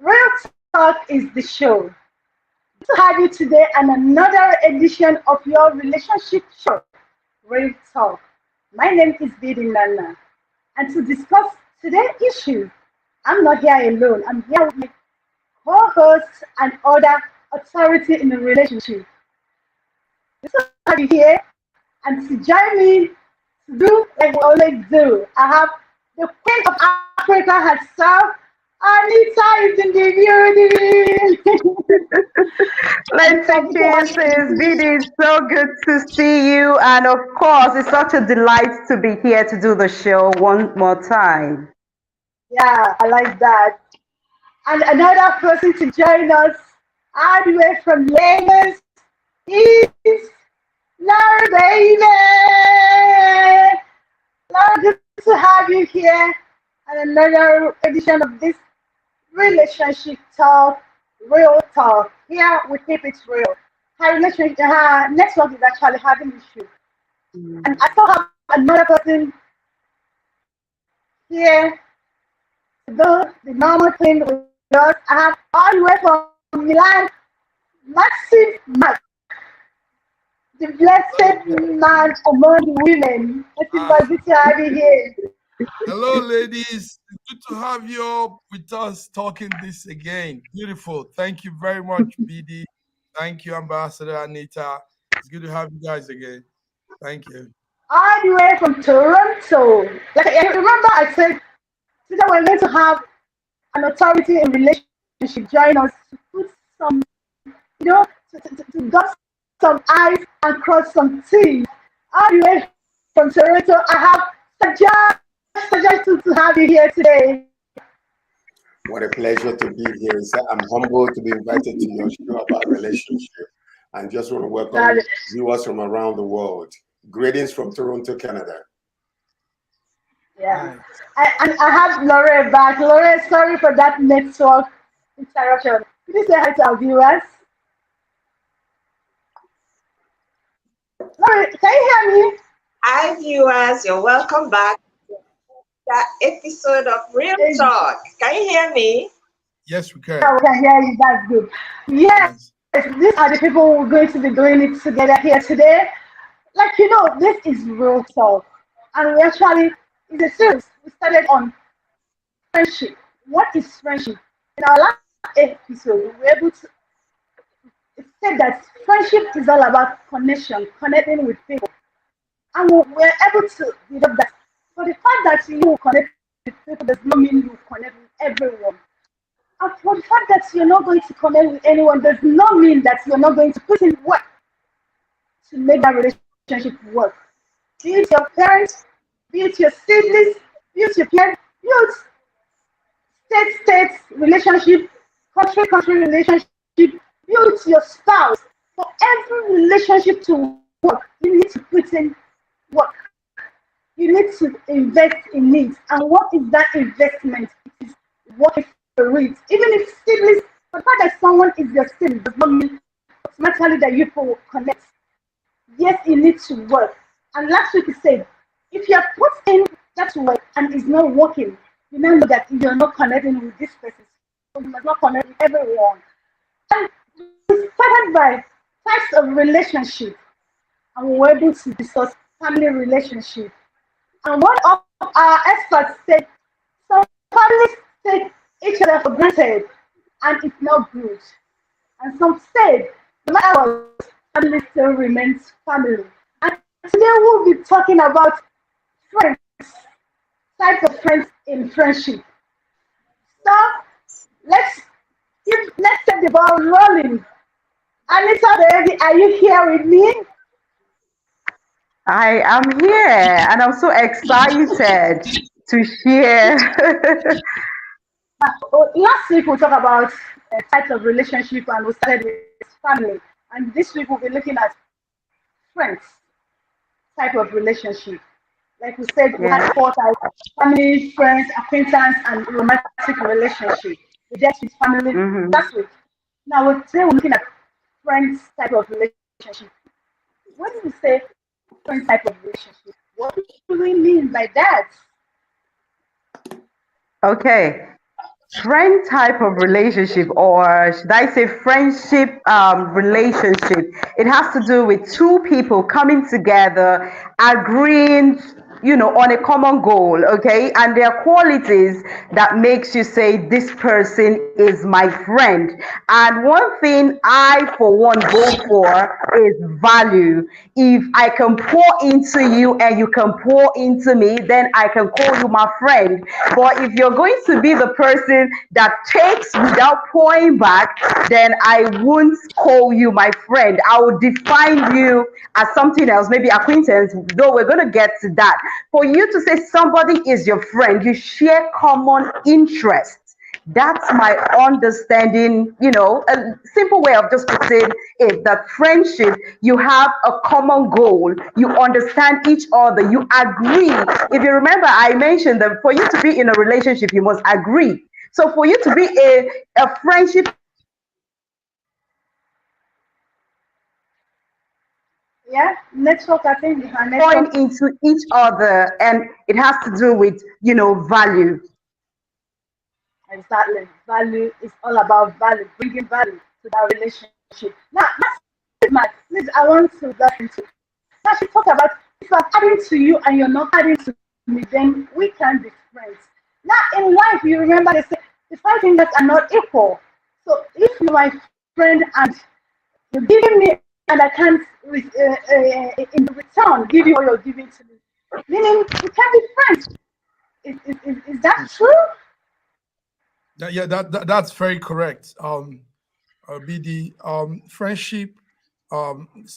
Real Talk is the show. To have you today and another edition of your relationship show, Real Talk. My name is Bidi Nana, and to discuss today's issue, I'm not here alone. I'm here with my co-hosts and other authority in the relationship. To have you here and to join me to do like we always do. I have the Queen of Africa herself, Anita is in the building. Plenty kisses. Bidi, it's so good to see you. And of course, it's such a delight to be here to do the show one more time. Yeah, I like that. And another person to join us all the way from Lagos is Laura Baby. Laura, good to have you here and another edition of this relationship talk, real talk. Here we keep it real. Her relationship, her network is actually having issues. And I still have another person here to do the normal thing with us. I have all the way from Milan, Massive Max, the blessed man among women. It's good to have you here. Hello, ladies. It's good to have you all with us talking this again. Beautiful. Thank you very much, BD. Thank you, Ambassador Anita. It's good to have you guys again. Thank you. All the way from Toronto. Like I remember I said today we're going to have an authority in relationship join us to put some, to dot some I's and cross some T's. All the way from Toronto, I have suggested to have you here today. What a pleasure to be here. I'm humbled to be invited to your show about relationship and just want to welcome viewers from around the world. Greetings from Toronto, Canada. Yeah. I have Laura back. Laura, sorry for that network interruption. Could you say hi to our viewers? Laura, can you hear me? Hi, viewers. You're welcome back to that episode of Real Talk. Can you hear me? Yes, we can. Yeah, we can hear you. That's good. Yes, these are the people who are going to be doing it together here today. Like, this is Real Talk. And we actually, in a series, we started on friendship. What is friendship? In our last episode, we were able to say that friendship is all about connection, connecting with people. And we're able to develop that. For the fact that you connect with people does not mean you connect with everyone. And for the fact that you're not going to connect with anyone does not mean that you're not going to put in work to make that relationship work. Be it your parents, be it your siblings, be it your parents, be it state relationship, country relationship, be it your spouse. For every relationship to work, you need to put in work. You need to invest in it. And what is that investment? It is working for it. Even if siblings, the fact that someone is your sibling does not mean automatically that you will connect. Yes, you need to work. And last week we said, if you have put in that work and it's not working, remember that you're not connecting with this person. So you must not connect with everyone. And we started by types of relationship. And we were able to discuss family relationship. And one of our experts said, some families take each other for granted and it's not good. And some said, no matter what, family still remains family. And today we'll be talking about friends, types of friends in friendship. So let's set the ball rolling. Anita, baby, are you here with me? I am here and I'm so excited to share. Last week we talked about types of relationship and we started with family. And this week we'll be looking at friends type of relationship. Like we said, we Yeah. had four types: family, friends, acquaintance, and romantic relationship. We just with family Hmm. last week. Today we're looking at friends type of relationship. What do we say friend type of relationship? What do we mean by that? Okay. Friend type of relationship, or should I say friendship relationship, it has to do with two people coming together, agreeing, on a common goal. Okay, and there are qualities that makes you say this person is my friend. And one thing I for one go for is value. If I can pour into you and you can pour into me, then I can call you my friend. But if you're going to be the person that takes without pouring back, then I won't call you my friend. I will define you as something else, maybe acquaintance, though we're going to get to that. For you to say somebody is your friend, you share common interests. That's my understanding, a simple way of just putting it, that friendship, you have a common goal, you understand each other, you agree. If you remember, I mentioned that for you to be in a relationship, you must agree. So for you to be a friendship, Yeah, network. I think our pouring network. into each other, and it has to do with, value. Exactly. Value is all about value, bringing value to that relationship. Now, that's my please. I want to get into. Now, she talked about if I'm adding to you and you're not adding to me, then we can be friends. Now, in life, you remember they say the five fingers are not equal. So, if you're my friend and you're giving me and I can't, in return, give you what you're giving to me, meaning we can be friends. Is that true? Yeah, that's very correct. BD, friendship.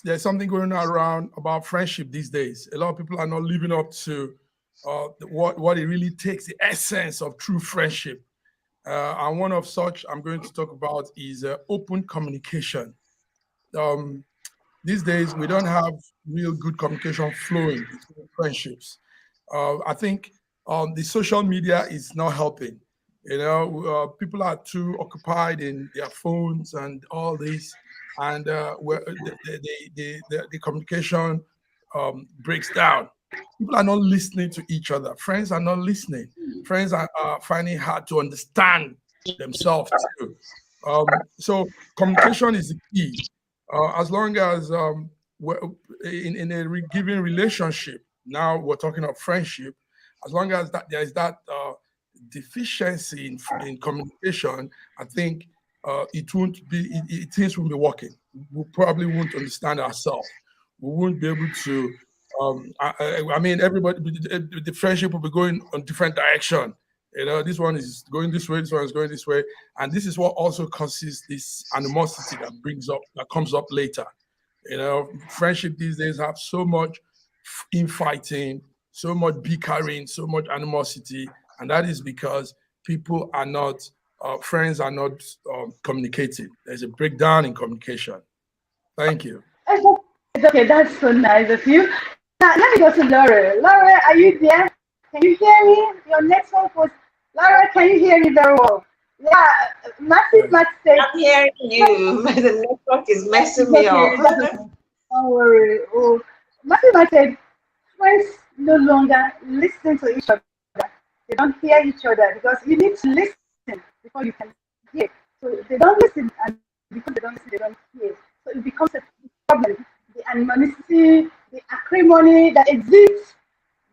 There's something going around about friendship these days. A lot of people are not living up to what it really takes, the essence of true friendship. And one of such I'm going to talk about is open communication. Um, these days, we don't have real good communication flowing between friendships. I think the social media is not helping. People are too occupied in their phones and all this, and the communication breaks down. People are not listening to each other. Friends are not listening. Friends are finding it hard to understand themselves too. So communication is the key. As long as we're in a given relationship, now we're talking of friendship, as long as that there is that deficiency in communication, I think it won't be, things won't be working. We probably won't understand ourselves. We won't be able to, I mean, everybody, the friendship will be going on different direction. This one is going this way, this one is going this way. And this is what also causes this animosity that comes up later. Friendship these days have so much infighting, so much bickering, so much animosity, and that is because people are not, friends are not communicating. There's a breakdown in communication. Thank you. It's okay, that's so nice of you. Now, let me go to Laura. Laura, are you there? Can you hear me? Your network was. Laura, can you hear me very well? Yeah, Matthew Yes. Matt said, I'm hearing you. The network is messing it's me up. okay, that's okay. Don't worry. Oh, Matthew Matt said, friends no longer listen to each other. They don't hear each other because you need to listen before you can hear. So they don't listen, and because they don't listen, they don't hear. So it becomes a problem. The animosity, the acrimony that exists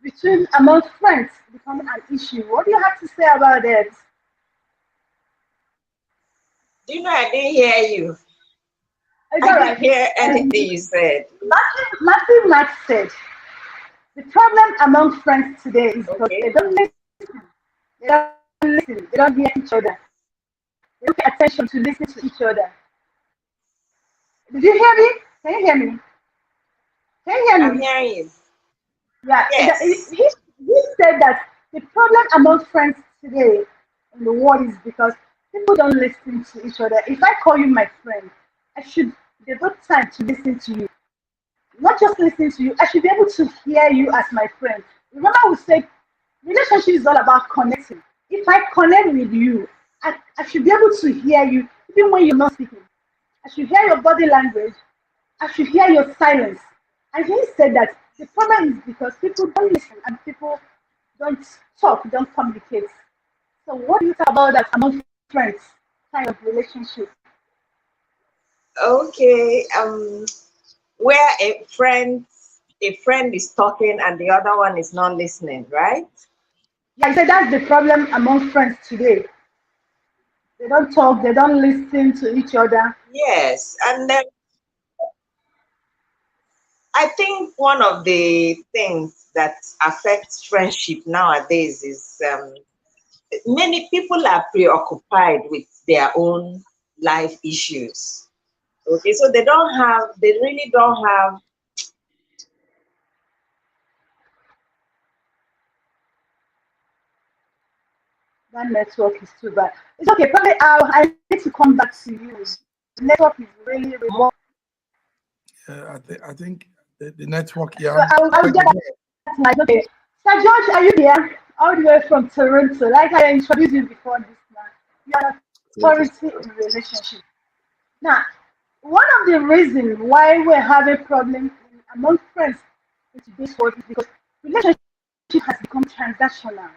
between among friends become an issue. What do you have to say about that? Do you know I didn't hear you? It's I all didn't right. hear anything you said. Matthew Max said the problem among friends today is because Okay. they don't listen. They don't listen. They don't hear each other. They don't pay attention to listen to each other. Did you hear me? Can you hear me? Can you hear I'm me? hearing you. Yeah, Yes. he said that the problem among friends today in the world is because people don't listen to each other. If I call you my friend, I should devote time to listen to you. Not just listen to you, I should be able to hear you as my friend. Remember, we said relationship is all about connecting. If I connect with you, I should be able to hear you even when you're not speaking. I should hear your body language. I should hear your silence. And he said that the problem is because people don't listen and people don't talk, don't communicate. So what do you think about that among friends kind of relationship? Okay. Where a friend is talking and the other one is not listening, right? Yeah, I said that's the problem among friends today. They don't talk, they don't listen to each other. Yes. And then I think one of the things that affects friendship nowadays is many people are preoccupied with their own life issues. Okay, so they really don't have. That network is too bad. It's okay, probably I need to come back to you. The network is really, really bad. I think the network. So Yeah. I'll Thank get you. back to my okay. Sir George, are you there? All the way from Toronto. Like I introduced you before this man. You are an Thank you. authority in relationship. Now, one of the reasons why we're having problems among friends in today's world is because relationship has become transactional.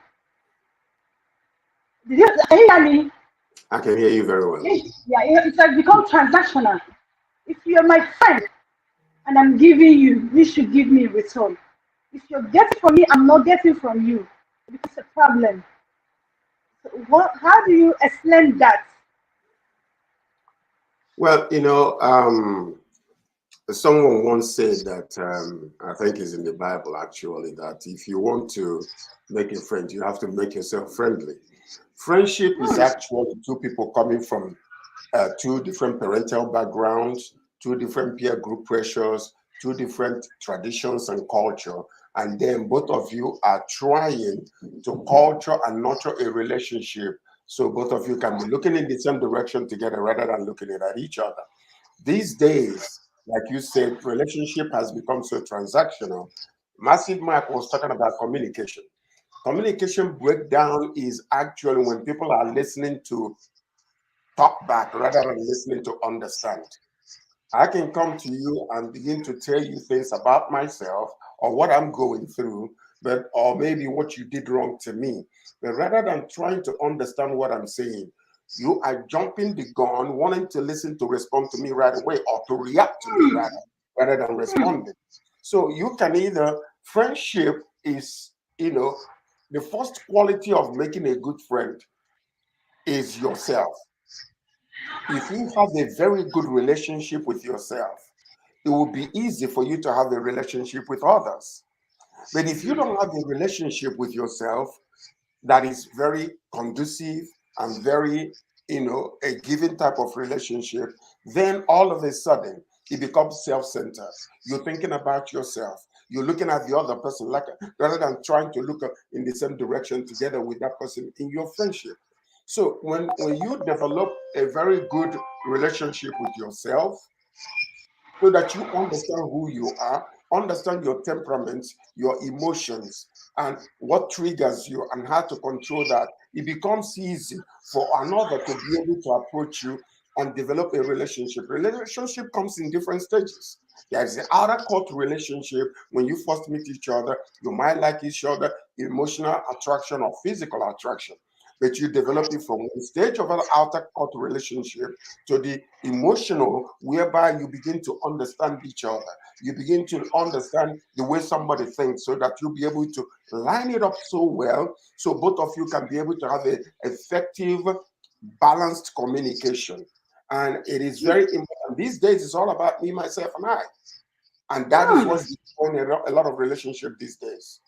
Can you hear me? I can hear you very well. Yes, yeah, it has become transactional. If you're my friend and I'm giving you, you should give me in return. If you're getting from me, I'm not getting from you. It becomes a problem. So how do you explain that? Well, someone once said that I think is in the Bible actually that if you want to make a friend, you have to make yourself friendly. Friendship is actually two people coming from two different parental backgrounds, two different peer group pressures, two different traditions and culture, and then both of you are trying to culture and nurture a relationship so both of you can be looking in the same direction together rather than looking at each other. These days, like you said, relationship has become so transactional. Massive Mark was talking about communication. Communication breakdown is actually when people are listening to talk back rather than listening to understand. I can come to you and begin to tell you things about myself or what I'm going through, but or maybe what you did wrong to me. But rather than trying to understand what I'm saying, you are jumping the gun, wanting to listen to respond to me right away or to react to me rather than responding. So you can either friendship is, the first quality of making a good friend is yourself. If you have a very good relationship with yourself, it will be easy for you to have a relationship with others. But if you don't have a relationship with yourself that is very conducive and very, a given type of relationship, then all of a sudden it becomes self-centered. You're thinking about yourself. You're looking at the other person like rather than trying to look in the same direction together with that person in your friendship. So when you develop a very good relationship with yourself, so that you understand who you are, understand your temperaments, your emotions, and what triggers you, and how to control that. It becomes easy for another to be able to approach you and develop a relationship. Relationship comes in different stages. There's the outer court relationship. When you first meet each other, you might like each other, emotional attraction or physical attraction. But you develop it from one stage of an outer court relationship to the emotional, whereby you begin to understand each other. You begin to understand the way somebody thinks so that you'll be able to line it up so well so both of you can be able to have a effective, balanced communication. And it is very important. These days, it's all about me, myself, and I. And that is what's destroying a lot of relationship these days.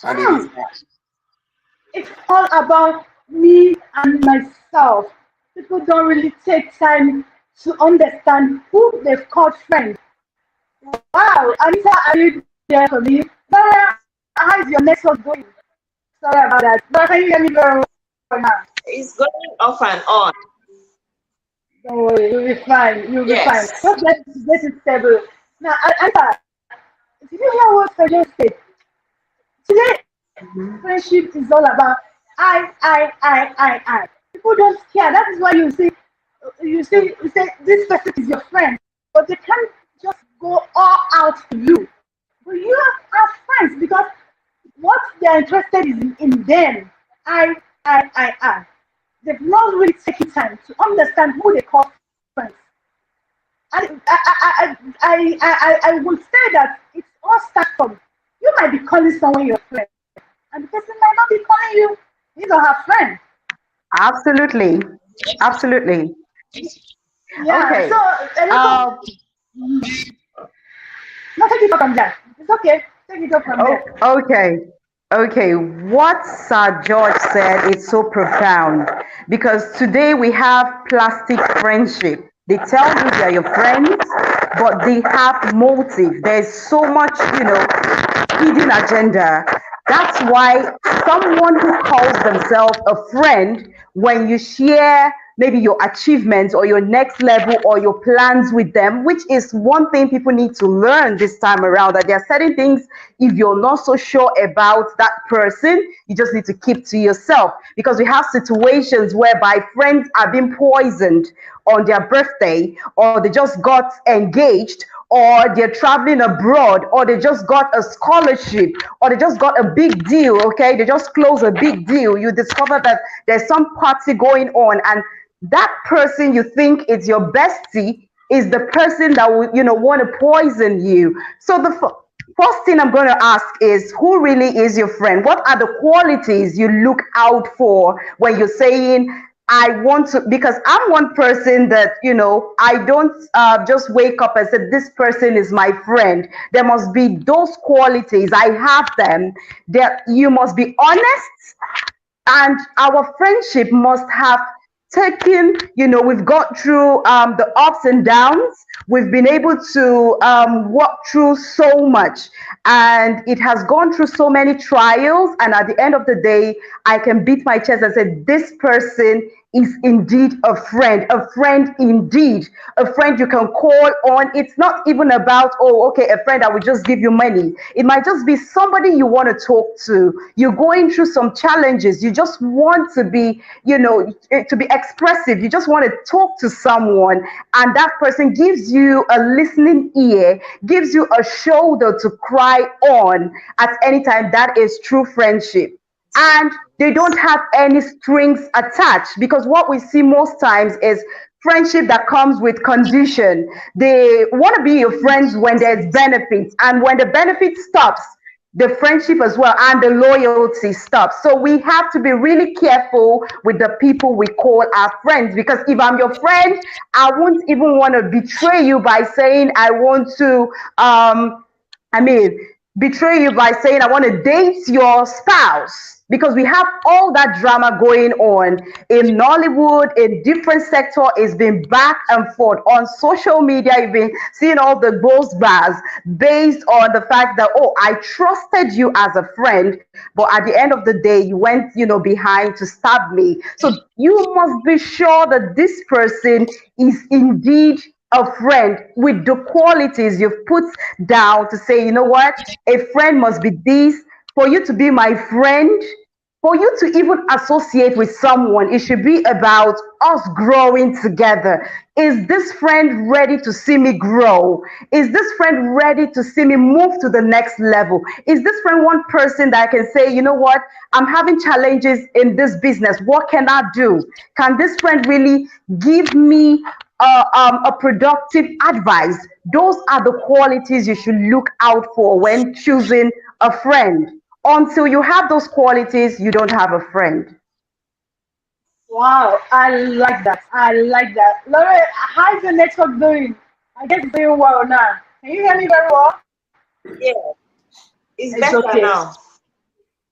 And it is bad. It's all about me and myself. People don't really take time to understand who they've called friend. Wow, Anita, are you there for me? Laura, how is your network going? Sorry about that. But can you hear me very well now? It's going off and on. Don't worry, you'll be fine. You'll be fine. Yes. Just let it stable. Now, Anta, did you hear what Sergio said? Today, friendship is all about I. People don't care. That is why you say this person is your friend, but they can't just go all out to you. But you have friends because what they're interested is in them. I. They've not really taken time to understand who they call friends. And I would say that it's all starts from you might be calling someone your friend, and the person might not be calling you his or her friend. Absolutely. Absolutely. Yeah, Okay. so a lot of Um, no, take it up from there. It's okay. Take it up from there. okay. Okay. What Sir George said is so profound because today we have plastic friendship. They tell you they are your friends, but they have motive. There's so much, hidden agenda. That's why someone who calls themselves a friend, when you share maybe your achievements or your next level or your plans with them, which is one thing people need to learn this time around, that there are certain things, if you're not so sure about that person, you just need to keep to yourself, because we have situations whereby friends are being poisoned on their birthday, or they just got engaged, or they're traveling abroad, or they just got a scholarship, or they just got a big deal. Okay, they just close a big deal. You discover that there's some party going on, and that person you think is your bestie is the person that will, want to poison you. So the first thing I'm going to ask is, who really is your friend? What are the qualities you look out for when you're saying, I want to? Because I'm one person that, I don't just wake up and say, this person is my friend. There must be those qualities. I have them. That you must be honest, and our friendship must have taken, we've got through the ups and downs. We've been able to walk through so much, and it has gone through so many trials, and at the end of the day, I can beat my chest and say, this person is indeed a friend indeed, a friend you can call on. It's not even about, oh, okay, a friend that will just give you money. It might just be somebody you want to talk to. You're going through some challenges. You just want to be, to be expressive. You just want to talk to someone, and that person gives you a listening ear, gives you a shoulder to cry on at any time. That is true friendship, and they don't have any strings attached, because what we see most times is friendship that comes with condition. They want to be your friends when there's benefits, and when the benefit stops, the friendship as well and the loyalty stops. So we have to be really careful with the people we call our friends, because if I'm your friend, I won't even want to betray you by saying I want to I mean, betray you by saying, I want to date your spouse. Because we have all that drama going on in Nollywood, in different sector. It's been back and forth on social media. You've been seeing all the ghost bars based on the fact that, oh, I trusted you as a friend, but at the end of the day, you went, behind to stab me. So you must be sure that this person is indeed a friend with the qualities you've put down to say, you know what, a friend must be this. For you to be my friend, for you to even associate with someone, it should be about us growing together. Is this friend ready to see me grow? Is this friend ready to see me move to the next level? Is this friend one person that I can say, you know what, I'm having challenges in this business. What can I do? Can this friend really give me a productive advice? Those are the qualities you should look out for when choosing a friend. Until you have those qualities, you don't have a friend. Wow, I like that. I like that. Laura, how's the network doing? I guess it's doing well now. Can you hear me very well? Yeah, it's It's better okay. now.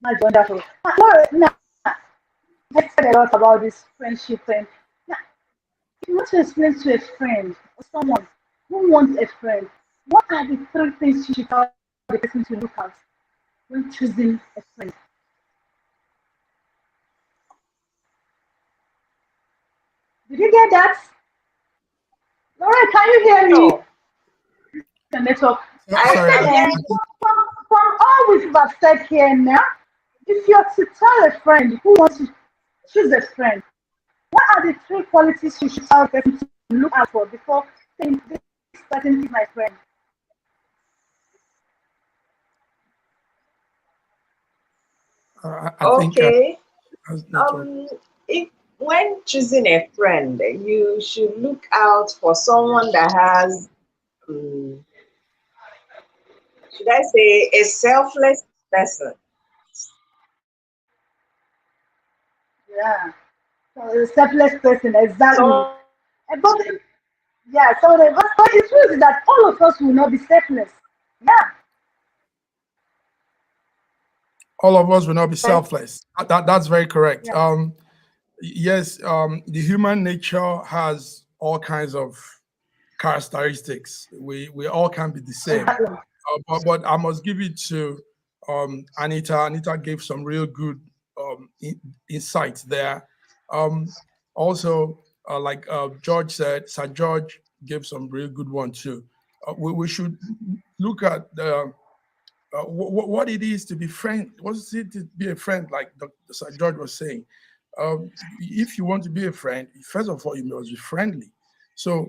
That's wonderful. Laura, now, let's said a lot about this friendship thing. Now, if you want to explain to a friend or someone who wants a friend, what are the three things you should tell the person to look out? when choosing a friend? Did you get that? Laura, can you hear me? No, The network. I I Sorry, said, I from all we have said here now, if you're to tell a friend who wants to choose a friend, what are the three qualities you should tell a person to look out for before saying this person is my friend? I think okay. that's network. If when choosing a friend, you should look out for someone that has, um, should I say, a selfless person. Yeah. So a selfless person, exactly. So But yeah, so but the truth is that all of us will not be selfless. Yeah. All of us will not be selfless. That's very correct. Yeah. Yes, the human nature has all kinds of characteristics. We all can be the same. Exactly. But I must give it to Anita. Anita gave some real good insights there. Um, Also, like George said, Sir George gave some real good one too. We should look at what it is to be friend. What's it to be a friend? Like Dr. Sir George was saying, if you want to be a friend, first of all, you must be friendly. So,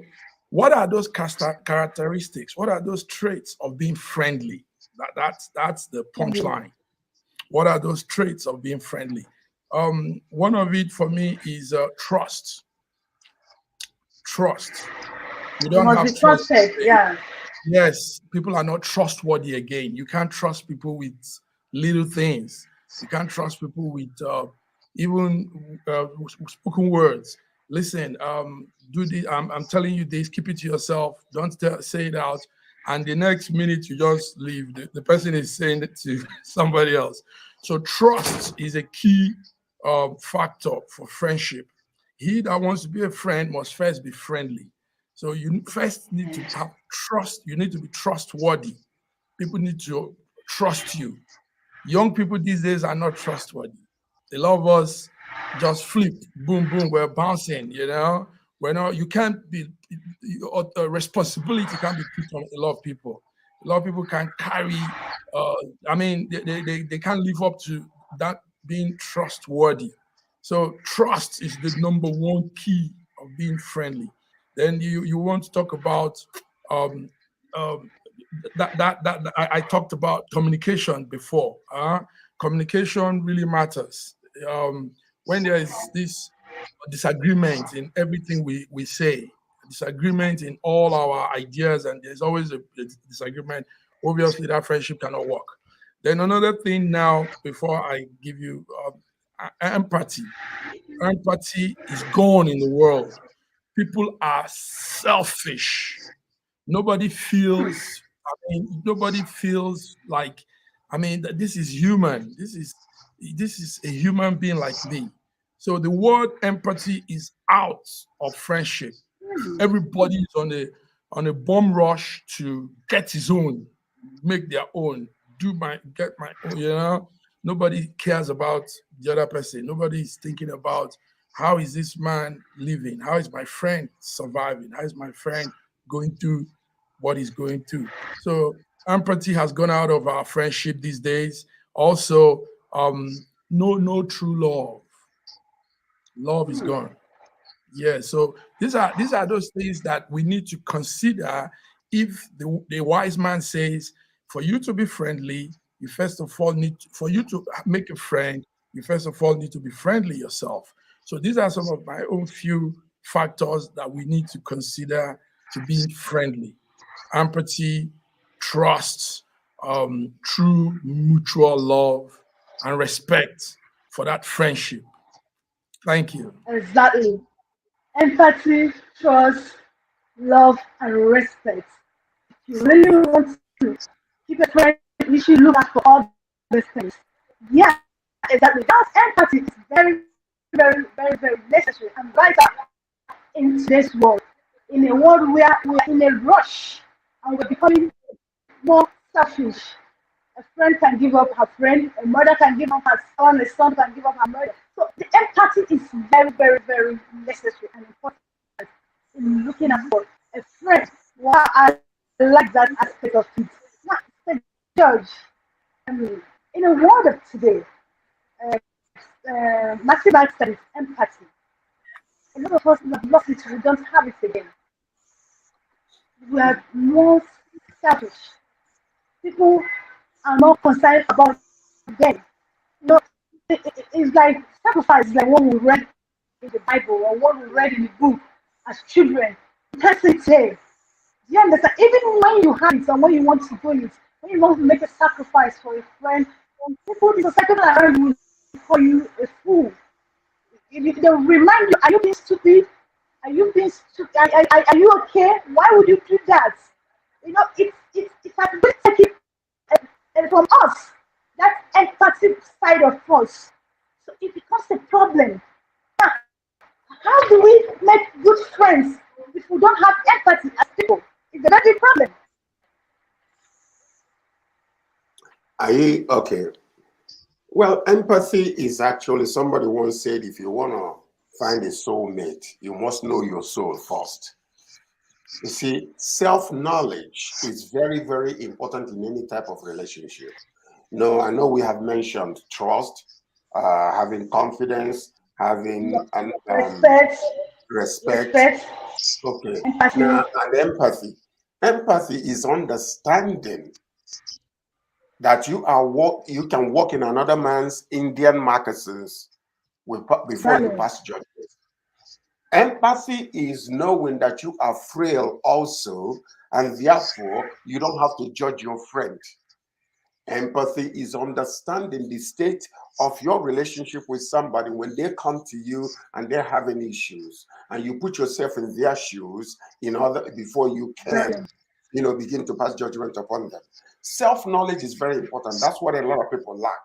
what are those characteristics? What are those traits of being friendly? That's the Indeed. punchline. What are those traits of being friendly? One of it for me is trust. Trust. You You don't must be have trust. trusted. Yeah. Yes, people are not trustworthy again. You can't trust people with little things. You can't trust people with even spoken words. Listen, do this. I'm telling you this. Keep it to yourself. Don't say it out. And the next minute you just leave. The person is saying it to somebody else. So trust is a key factor for friendship. He that wants to be a friend must first be friendly. So you first need to have trust. You need to be trustworthy. People need to trust you. Young people these days are not trustworthy. A lot of us just flip, boom, boom, we're bouncing, you know. We're not, you can't be, responsibility can't be put on a lot of people. A lot of people can carry, I mean, they can't live up to that being trustworthy. So trust is the number one key of being friendly. Then you want to talk about um, um, I talked about communication before. Communication really matters. Um, when there is this disagreement in everything we say, disagreement in all our ideas, and there's always a disagreement, obviously that friendship cannot work. Then another thing now, before I give you empathy. Empathy is gone in the world. People are selfish. Nobody feels, nobody feels like, that this is human. This is a human being like me. So the word empathy is out of friendship. Everybody is on a bomb rush to get his own, make their own, get my own, you know. Nobody cares about the other person. Nobody is thinking about how is this man living? How is my friend surviving? How is my friend going through what he's going through? So empathy has gone out of our friendship these days. Also, no true love. Love is gone. Yeah, so these are those things that we need to consider. If the wise man says, for you to be friendly, you first of all for you to make a friend, you first of all need to be friendly yourself. So these are some of my own few factors that we need to consider to being friendly: empathy, trust, true mutual love, and respect for that friendship. Thank you. Exactly. Empathy, trust, love, and respect. If you really want to keep a friend, you should look out for all these things. Yeah, exactly. That's empathy is very necessary and vital in today's world. In a world where we are in a rush and we're becoming more selfish. A friend can give up her friend, a mother can give up her son, a son can give up her mother. So the empathy is very, very, very necessary and important in looking at for a friend. Wow, I like that aspect of it. Now, the judge, in a world of today, uh, massive aspect is empathy. A lot of us we have lost it, we don't have it again. We are more selfish. People are more concerned about them. No, it's like sacrifice, is like what we read in the Bible or what we read in the book as children. You can't say today. Do you understand? Even when you have it or when you want to do it, when you want to make a sacrifice for a friend, people, the society around you will call you a fool. They'll remind you, are you being stupid? Are you being stupid? Are you okay? Why would you do that? It has been taken from us. That empathy side of us. So it becomes a problem. Now, how do we make good friends if we don't have empathy as people? It's a very big problem. Are you okay? Well, empathy is actually, somebody once said, if you want to find a soulmate, you must know your soul first. You see, self-knowledge is very, very important in any type of relationship. No, I know we have mentioned trust, having confidence, having an, Respect, respect. respect, Okay. empathy. Now, and empathy. Empathy is understanding that you can walk in another man's Indian moccasins before you Exactly. pass judgment. Empathy is knowing that you are frail also, and therefore you don't have to judge your friend. Empathy is understanding the state of your relationship with somebody when they come to you and they're having issues, and you put yourself in their shoes in order before you can, Exactly. begin to pass judgment upon them. Self-knowledge is very important. That's what a lot of people lack.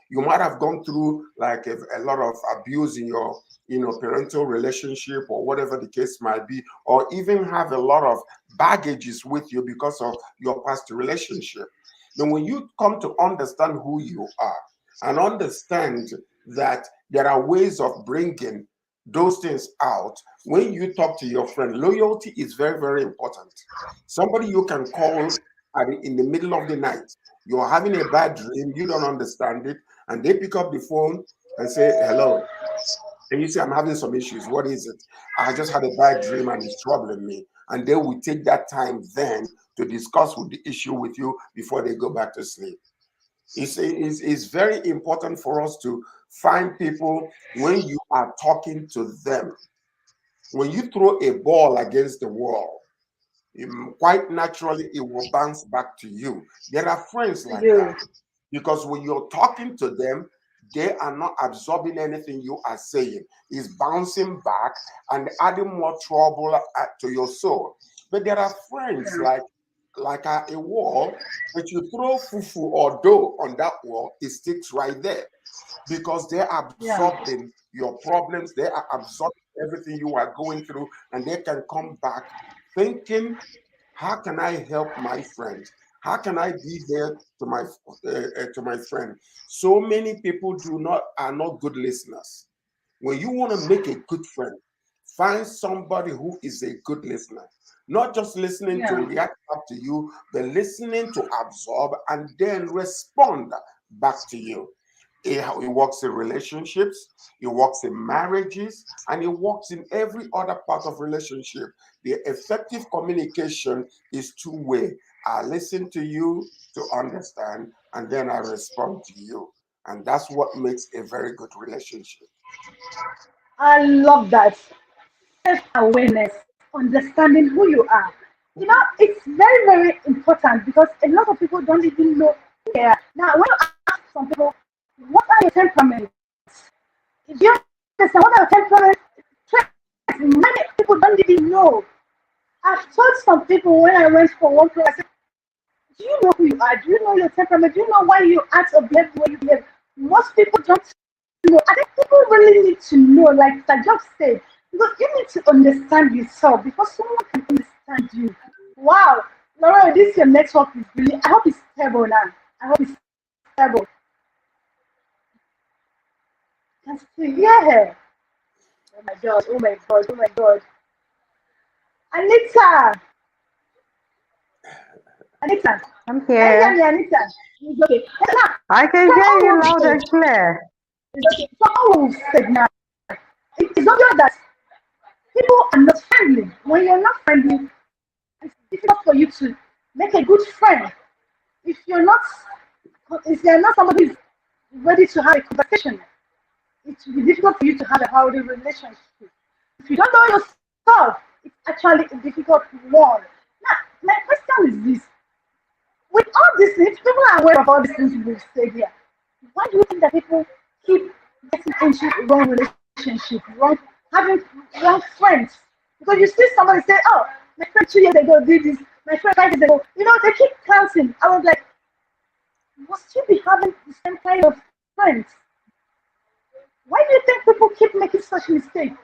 You might have gone through like a lot of abuse in your parental relationship or whatever the case might be, or even have a lot of baggages with you because of your past relationship. Then when you come to understand who you are and understand that there are ways of bringing those things out, when you talk to your friend, loyalty is very, very important. Somebody you can call in the middle of the night, you're having a bad dream, you don't understand it, and they pick up the phone and say, hello. And you say, I'm having some issues. What is it? I just had a bad dream and it's troubling me. And they will take that time then to discuss with the issue with you before they go back to sleep. It's very important for us to find people when you are talking to them. When you throw a ball against the wall, quite naturally it will bounce back to you. There are friends To like that you. because when you're talking to them, they are not absorbing anything you are saying. It's bouncing back and adding more trouble to your soul. But there are friends Yeah. like a wall, but you throw fufu or dough on that wall, it sticks right there because they're Yeah. absorbing your problems, they are absorbing everything you are going through, and they can come back thinking, how can I help my friend? How can I be there to my friend? So many people are not good listeners. When you want to make a good friend, find somebody who is a good listener. Not just listening to Yeah. react back to you, but listening to absorb and then respond back to you. It works in relationships, it works in marriages, and it works in every other part of relationship. The effective communication is two-way. I listen to you to understand, and then I respond to you. And that's what makes a very good relationship. I love that. Self-awareness, understanding who you are. It's very, very important because a lot of people don't even know who they are. Now, when you ask some people, what are your temperaments? Do you understand what are your temperament traits? Many people don't even know. I've told some people when I went for one class, I said, do you know who you are? Do you know your temperament? Do you know why you act or behave the way you behave? Most people don't know. I think people really need to know, like I just said, because you need to understand yourself because someone can understand you. Wow, Laura, this your network is really. I hope it's stable now. I hope it's stable. Can still hear her. Oh my god, oh my god, oh my god. Anita! Anita! I'm Can you hear here. me, Anita? It's okay. Now, I can from hear all you we've loud said, and clear. it's okay. From all we've said now, it's obvious that people are not friendly. When you're not friendly, it's difficult for you to make a good friend. If you're not, if you're not somebody who's ready to have a conversation, it will be difficult for you to have a healthy relationship. If you don't know yourself, it's actually a difficult one. Now, my question is this. With all these things, people are aware of all these things we've said here. Why do you think that people keep getting into wrong relationship, having wrong friends? Because you see somebody say, "Oh, my friend 2 years ago did this, my friend 5 years ago." They keep counting. I was like, must you be having the same kind of friends? Why do you think people keep making such mistakes?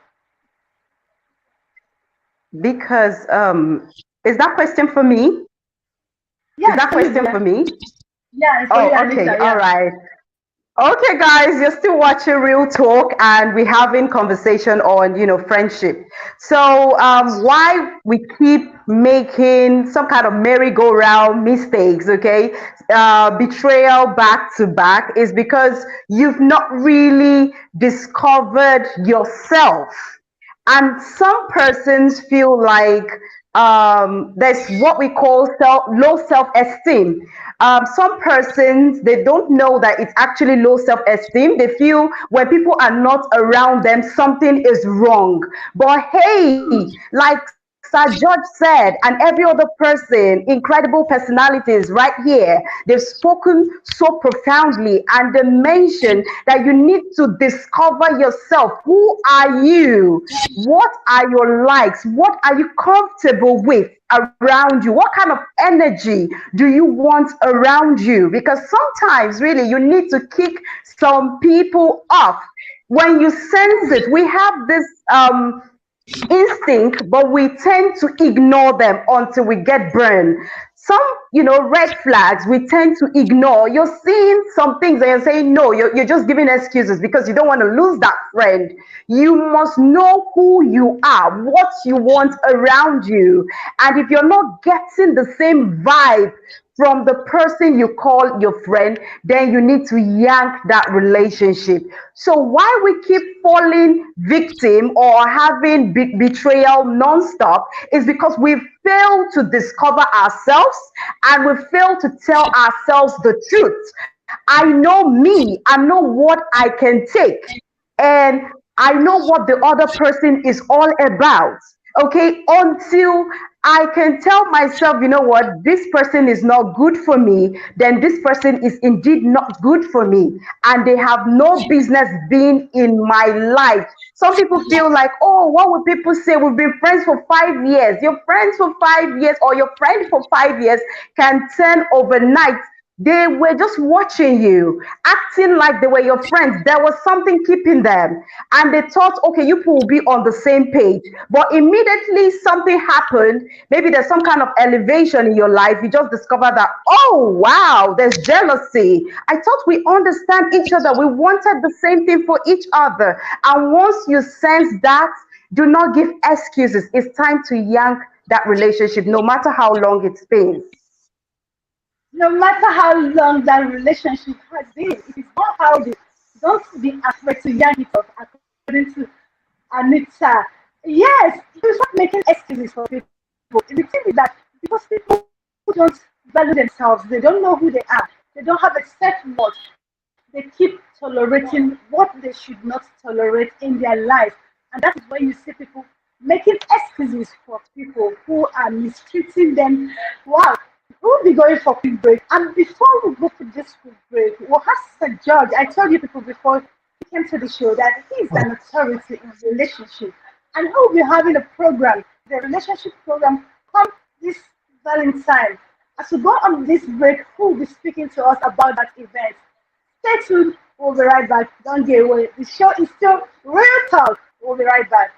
Because is that question for me? Is Yeah, it's that for you, question for dear. me? Yeah, it's for you, Oh, okay, Anita. all Yeah. right. Okay, guys, you're still watching Real Talk, and we're having conversation on, friendship. So, why we keep making some kind of merry-go-round mistakes, okay? Betrayal back to back is because you've not really discovered yourself. And some persons feel like there's what we call low self-esteem. Some persons, they don't know that it's actually low self-esteem. They feel when people are not around them, something is wrong. But hey, like Sir George said, and every other person, incredible personalities right here, they've spoken so profoundly, and they mentioned that you need to discover yourself. Who are you? What are your likes? What are you comfortable with around you? What kind of energy do you want around you? Because sometimes, really, you need to kick some people off. When you sense it, we have this instinct, but we tend to ignore them until we get burned. Some, red flags we tend to ignore. You're seeing some things and you're saying no, you're just giving excuses because you don't want to lose that friend. You must know who you are, what you want around you. And if you're not getting the same vibe from the person you call your friend, then you need to yank that relationship. So why we keep falling victim or having betrayal nonstop is because we fail to discover ourselves, and we fail to tell ourselves the truth. I know me, I know what I can take, and I know what the other person is all about. Okay, until I can tell myself, you know what, this person is not good for me, then this person is indeed not good for me, and they have no business being in my life. Some people feel like, oh, what would people say? We've been friends for 5 years. Your friends for 5 years or your friend for 5 years can turn overnight. They were just watching you, acting like they were your friends. There was something keeping them. And they thought, okay, you people will be on the same page. But immediately something happened. Maybe there's some kind of elevation in your life. You just discover that, oh, wow, there's jealousy. I thought we understand each other. We wanted the same thing for each other. And once you sense that, do not give excuses. It's time to yank that relationship, no matter how long it spans. No matter how long that relationship has been, if it's not healthy, don't be afraid to yank it off, according to Anita. Yes, you stop making excuses for people. The thing is that because people who don't value themselves, they don't know who they are, they don't have a self worth, they keep tolerating what they should not tolerate in their life. And that is why you see people making excuses for people who are mistreating them. Wow, we'll be going for quick break. And before we go for this quick break, we'll have Sir George. I told you people before he came to the show that he's an authority in relationship. And he'll be having a program, the relationship program, come this Valentine. As we go on this break, who will be speaking to us about that event? Stay tuned. We'll be right back. Don't get away. The show is still real talk. We'll be right back.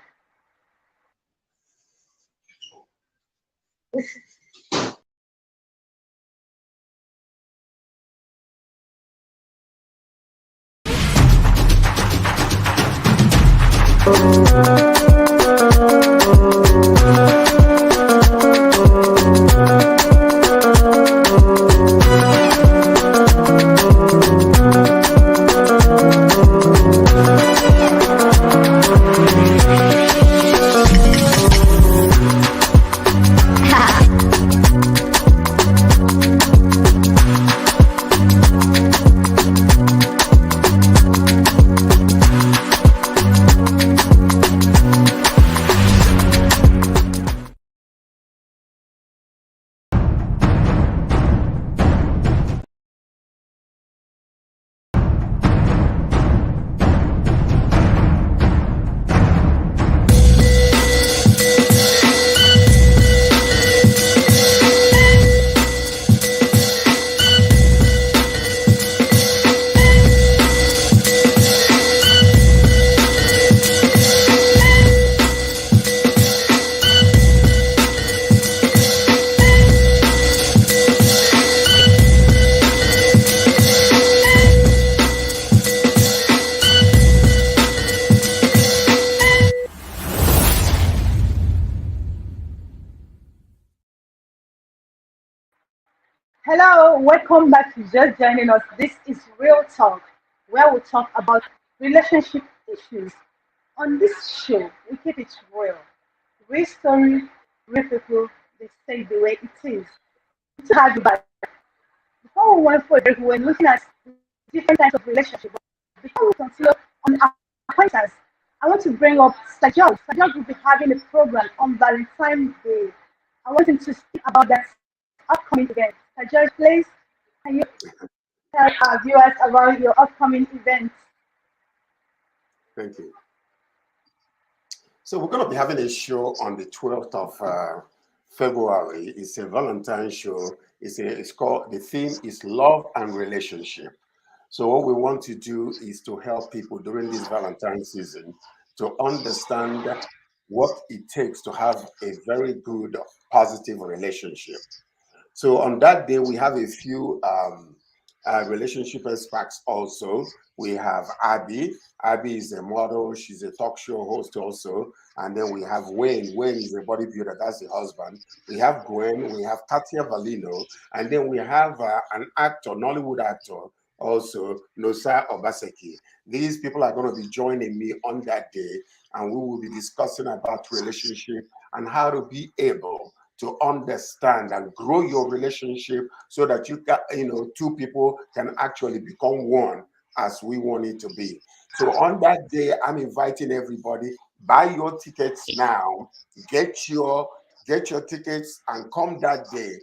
Hello, welcome back to just joining us. This is Real Talk, where we talk about relationship issues. On this show, we keep it real. Real story, real people, they say the way it is. Good to have you back. Before we went for a break, we were looking at different types of relationships. Before we continue on our acquaintance, I want to bring up Sajad. Sajad will be having a program on Valentine's Day. I want him to speak about that upcoming event. Sajad, please, can you tell our viewers about your upcoming event? Thank you. So we're going to be having a show on the 12th of February. It's a Valentine show. It's called, the theme is love and relationship. So what we want to do is to help people during this Valentine season to understand what it takes to have a very good, positive relationship. So on that day, we have a few relationship experts also. We have Abby. Abby is a model. She's a talk show host also. And then we have Wayne. Wayne is a bodybuilder. That's the husband. We have Gwen. We have Katia Valino. And then we have an actor, Nollywood actor, also Nosa Obaseki. These people are going to be joining me on that day. And we will be discussing about relationship and how to be able to understand and grow your relationship so that you can, two people can actually become one as we want it to be. So on that day, I'm inviting everybody, buy your tickets now, get your tickets and come that day.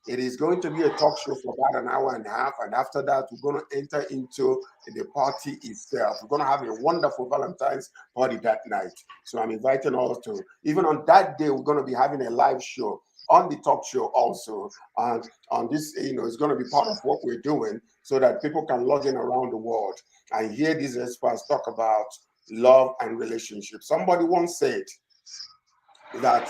It is going to be a talk show for about an hour and a half. And after that, we're going to enter into the party itself. We're going to have a wonderful Valentine's party that night. So I'm inviting all to, even on that day, we're going to be having a live show on the talk show also. On this, it's going to be part of what we're doing so that people can log in around the world and hear these experts talk about love and relationships. Somebody once said that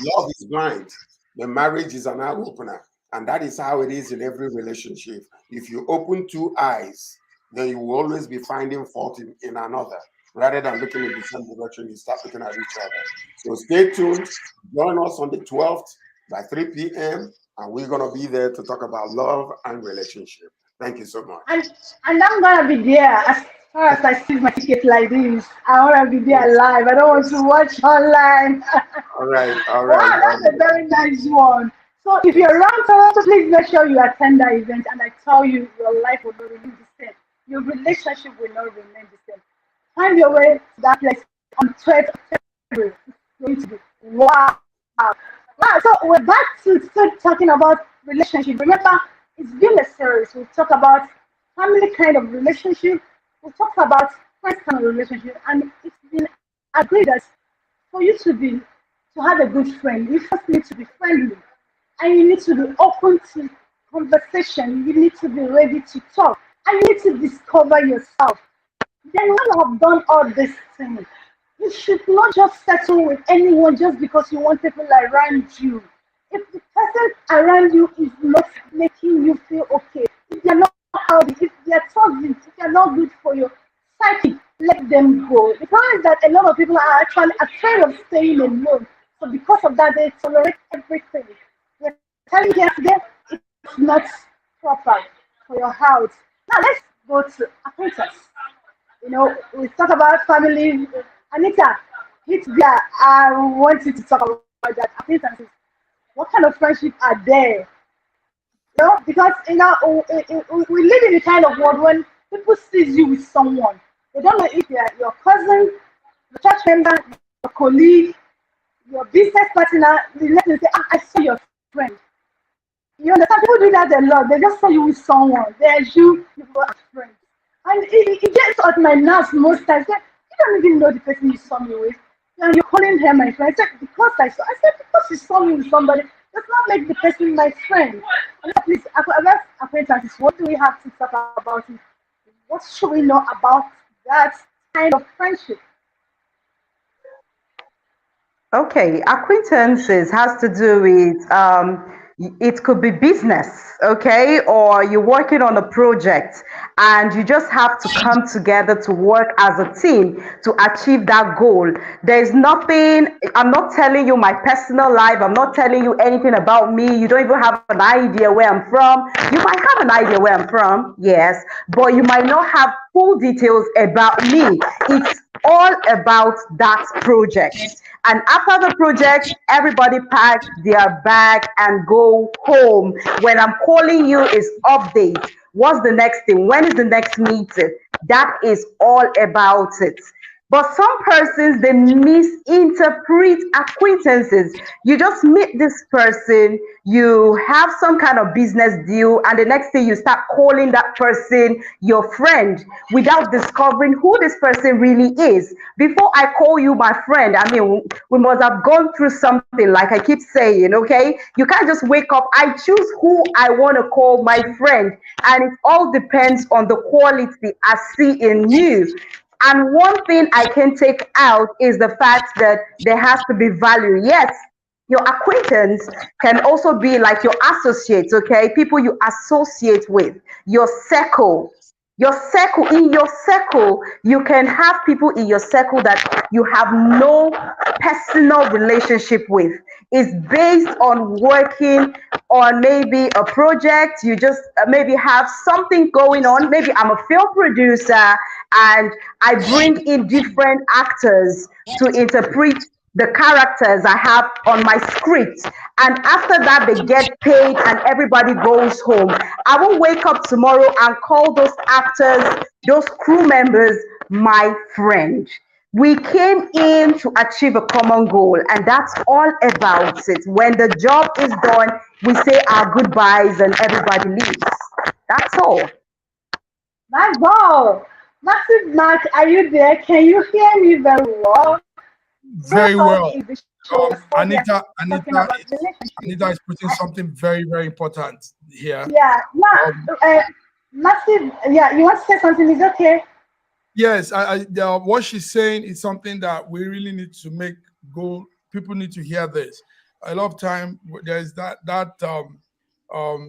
love is blind, the marriage is an eye opener. And that is how it is in every relationship. If you open two eyes, then you will always be finding fault in another. Rather than looking in the same direction, you start looking at each other. So stay tuned. Join us on the 12th by 3 p.m. And we're going to be there to talk about love and relationship. Thank you so much. And I'm going to be there as far as I see my ticket like this. I want to be there live. I don't want to watch online. All right. Wow, that's a very nice one. So if you're around Toronto, please make sure you attend that event. And I tell you, your life will not remain the same. Your relationship will not remain the same. Find your way to that place on 12th of February. It's going to be wow. Wow, so we're back to start talking about relationship. Remember, it's been a series. We talk about family kind of relationship. We talk about friends kind of relationship, and it's been agreed that for you to have a good friend, you first need to be friendly, and you need to be open to conversation. You need to be ready to talk, and you need to discover yourself. Then when you have done all these things, you should not just settle with anyone just because you want people around you. If the person around you is not making you feel okay, if they're not healthy, if they're toxic, if they're not good for your psyche, let them go. The problem is that a lot of people are actually afraid of staying alone. So because of that, they tolerate everything. We're telling you here today, it's not proper for your health. Now let's go to acquaintance. We talk about family. Anita, hit there. I want you to talk about that. Acquaintances. What kind of friendship are there? Because we live in a kind of world when people sees you with someone. They don't know if they're your cousin, your church member, your colleague, your business partner. They let them say, I saw your friend. You understand? People do that a lot. They just saw you with someone. There's you go as friends. And it gets on my nerves most times. Like, you don't even know the person you saw me with. And you're calling her my friend. I said, because I said, because you saw me with somebody, does not make the person my friend. And please, about acquaintances, what do we have to talk about? It? What should we know about that kind of friendship? Okay, acquaintances has to do with it could be business, okay, or you're working on a project and you just have to come together to work as a team to achieve that goal. There's nothing, I'm not telling you my personal life, I'm not telling you anything about me. You don't even have an idea where I'm from. You might have an idea where I'm from, yes, but you might not have full details about me. It's all about that project. And after the project, everybody pack their bag and go home. When I'm calling you is update. What's the next thing? When is the next meeting? That is all about it. But some persons they misinterpret acquaintances. You just meet this person, you have some kind of business deal, and the next thing you start calling that person your friend without discovering who this person really is. Before I call you my friend, I mean, we must have gone through something, like I keep saying, okay? You can't just wake up. I choose who I want to call my friend, and it all depends on the quality I see in you. And one thing I can take out is the fact that there has to be value. Yes, your acquaintance can also be like your associates, okay? People you associate with, your circle. In your circle, you can have people in your circle that you have no personal relationship with. It's based on working on maybe a project. You just maybe have something going on. Maybe I'm a film producer and I bring in different actors to interpret the characters I have on my script. And after that, they get paid and everybody goes home. I will wake up tomorrow and call those actors, those crew members, my friend. We came in to achieve a common goal, and that's all about it. When the job is done, we say our goodbyes and everybody leaves. That's all. My wow! Massive Mark, are you there? Can you hear me very well? Very Real well. talk is the show. So we are Anita, talking Anita, about relationship. Anita is putting something very, very important here. Yeah, Um, now, massive. Yeah, you want to say something? Is okay. yes, what she's saying is something that we really need to make go. People need to hear this. A lot of time there's that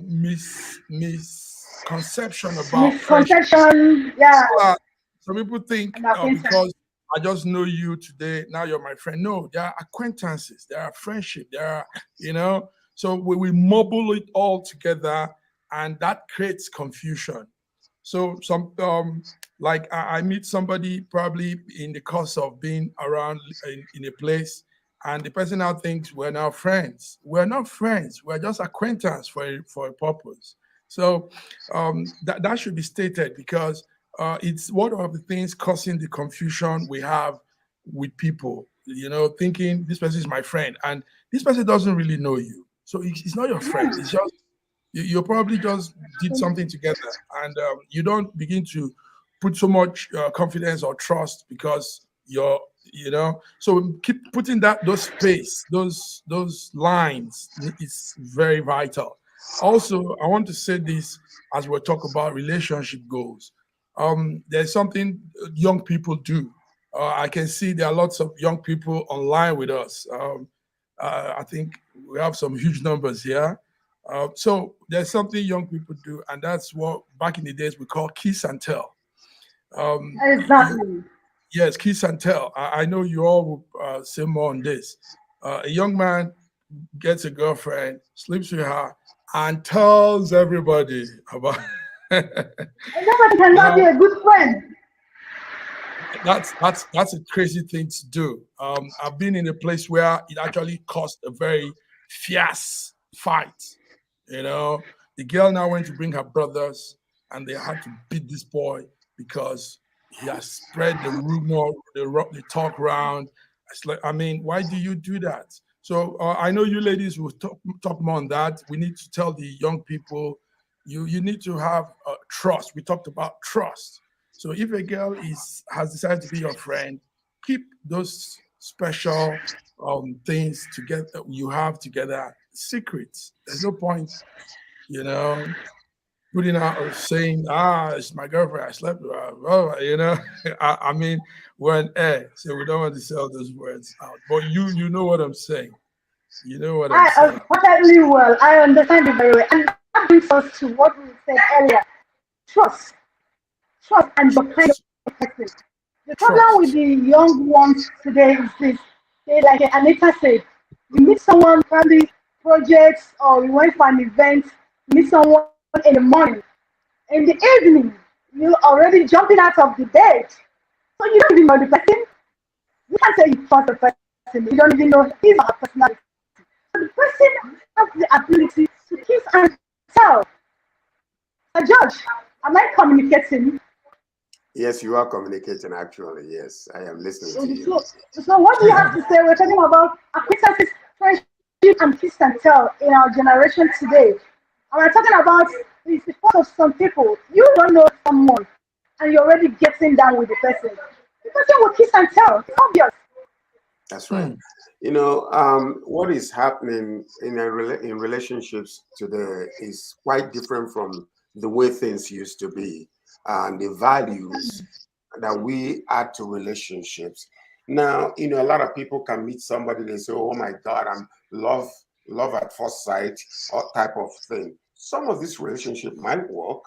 misconception about friendship. Misconception. Yeah, So, some people think and acquaintance. because I just know you today, now you're my friend. No, there are acquaintances, there are friendship, there are, so we mobile it all together and that creates confusion. So like I meet somebody probably in the course of being around in a place, and the person now thinks we're now friends. We're not friends. We're just acquaintance for a purpose. So that should be stated because it's one of the things causing the confusion we have with people. Thinking this person is my friend, and this person doesn't really know you, so it's not your friend. It's just you probably just did something together, and you don't begin to put so much confidence or trust because so keep putting those space, those lines is very vital. Also, I want to say this as we talk about relationship goals. There's something young people do. I can see there are lots of young people online with us. I think we have some huge numbers here. So there's something young people do, and that's what back in the days we call kiss and tell. Exactly. Yes, kiss and tell. I know you all will say more on this. A young man gets a girlfriend, sleeps with her, and tells everybody about. And nobody cannot be Now, a good friend. that's a crazy thing to do. I've been in a place where it actually caused a very fierce fight. You know, the girl now went to bring her brothers, and they had to beat this boy because he has spread the rumor, the talk around. It's like, I mean, why do you do that? So I know you ladies will talk more on that. We need to tell the young people, you need to have trust. We talked about trust. So if a girl has decided to be your friend, keep those special things together you have together secrets. There's no point, you know, putting out or saying, it's my girlfriend, I slept with her, blah, blah, you know. I mean, we're an air, so we don't want to sell those words out. But you know what I'm saying. You know what I'm I saying. perfectly well. I understand it very well. And that brings us to what we said earlier. Trust. Trust and the kind Trust. of person. The problem with Trust. the young ones today is this. They, like Anita said, you meet someone probably projects or you went for an event, you meet someone in the morning. In the evening, you already jumping out of the bed. So you don't even know the person. You can't say you trust the person. You don't even know his or her personality. So the person has the ability to kiss and tell. Judge, am I communicating? Yes, you are communicating actually. Yes, I am listening to you. So what do you have to say? We're talking about acquaintances, friendship, and kiss and tell in our generation today. And we're talking about the fault of some people. You don't know someone, and you're already getting down with the person. The person will kiss and tell. It's obvious. That's right. Hmm. What is happening in relationships today is quite different from the way things used to be, and the values that we add to relationships. Now, a lot of people can meet somebody, they say, "Oh my God, I'm love at first sight," or type of thing. Some of this relationship might work,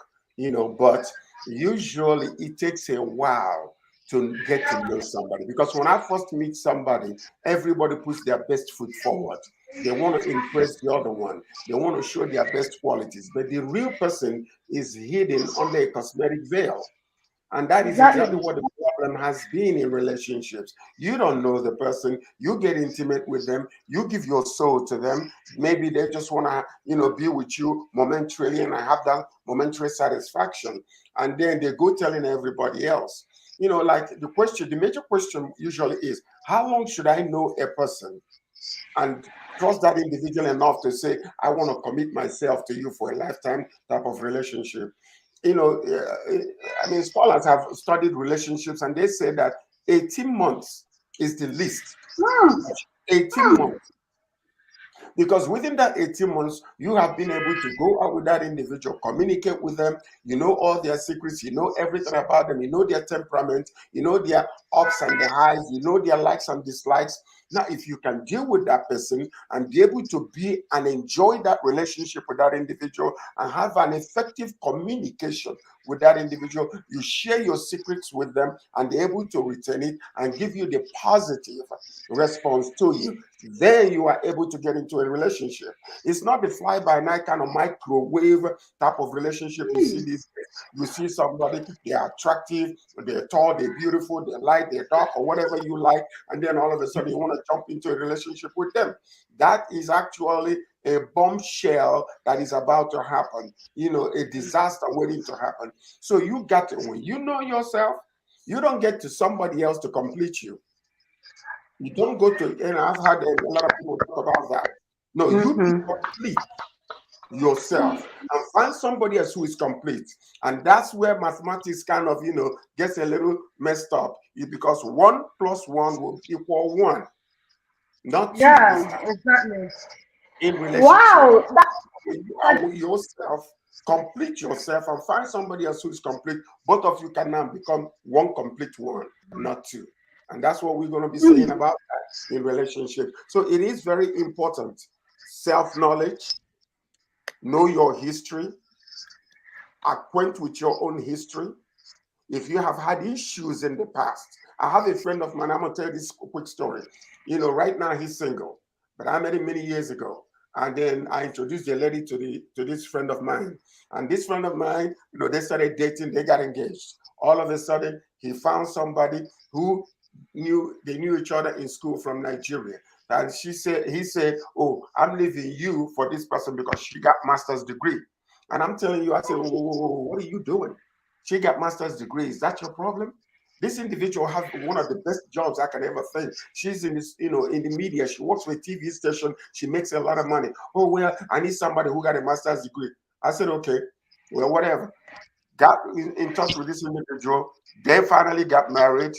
but usually it takes a while to get to know somebody. Because when I first meet somebody, everybody puts their best foot forward. They want to impress the other one. They want to show their best qualities. But the real person is hidden under a cosmetic veil. And that is exactly Exactly. what the problem has been in relationships. You don't know the person, you get intimate with them, you give your soul to them. Maybe they just want to, be with you momentarily and have that momentary satisfaction. And then they go telling everybody else. Like the major question usually is, how long should I know a person and trust that individual enough to say, I want to commit myself to you for a lifetime type of relationship? I mean, scholars have studied relationships and they say that 18 months is the least. Hmm. 18 months. Because within that 18 months, you have been able to go out with that individual, communicate with them, you know all their secrets, you know everything about them, you know their temperament, you know their ups and their highs, you know their likes and dislikes. Now, if you can deal with that person and be able to be and enjoy that relationship with that individual and have an effective communication with that individual, you share your secrets with them and they're able to retain it and give you the positive response to you, then you are able to get into a relationship. It's not the fly by night kind of microwave type of relationship you see these days. You see somebody, they're attractive, they're tall, they're beautiful, they're light, they're dark, or whatever you like, and then all of a sudden you want to jump into a relationship with them. That is actually a bombshell that is about to happen, a disaster waiting to happen. So you got to, when you know yourself, you don't get to somebody else to complete you. You don't go to, and I've had a lot of people talk about that. No, you be Mm-hmm. complete yourself and find somebody else who is complete. And that's where mathematics kind of, gets a little messed up. Because 1 + 1 will equal 1, not 2 this Yeah, time exactly. in relationship. Wow. When you are That, with yourself, complete yourself and find somebody else who is complete. Both of you can now become one complete one, not two. And that's what we're going to be saying about that in relationship. So it is very important. Self-knowledge, know your history, acquaint with your own history. if you have had issues in the past. I have a friend of mine, I'm gonna tell you this quick story. Right now he's single, but I met him many years ago. And then I introduced the lady to this friend of mine. And this friend of mine, they started dating, they got engaged. All of a sudden, he found somebody who they knew each other in school from Nigeria. And he said, "Oh, I'm leaving you for this person because she got master's degree." And I'm telling you, I said, "Whoa, what are you doing? She got master's degree. Is that your problem?" This individual has one of the best jobs I can ever think. She's in this, in the media. She works for a TV station. She makes a lot of money. Oh, well, I need somebody who got a master's degree. I said, okay, well, whatever. Got in touch with this individual. They finally got married.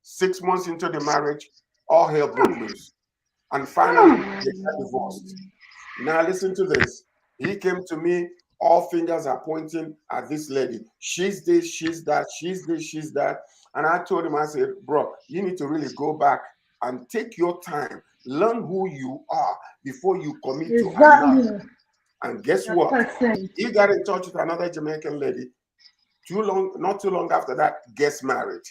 6 months into the marriage, all hell broke loose. And finally, they got divorced. Now listen to this. He came to me, all fingers are pointing at this lady. She's this, she's that, she's this, she's that. And I told him, I said, bro, you need to really go back and take your time, learn who you are before you commit to another. And guess what? He got in touch with another Jamaican lady. Not too long after that, gets married.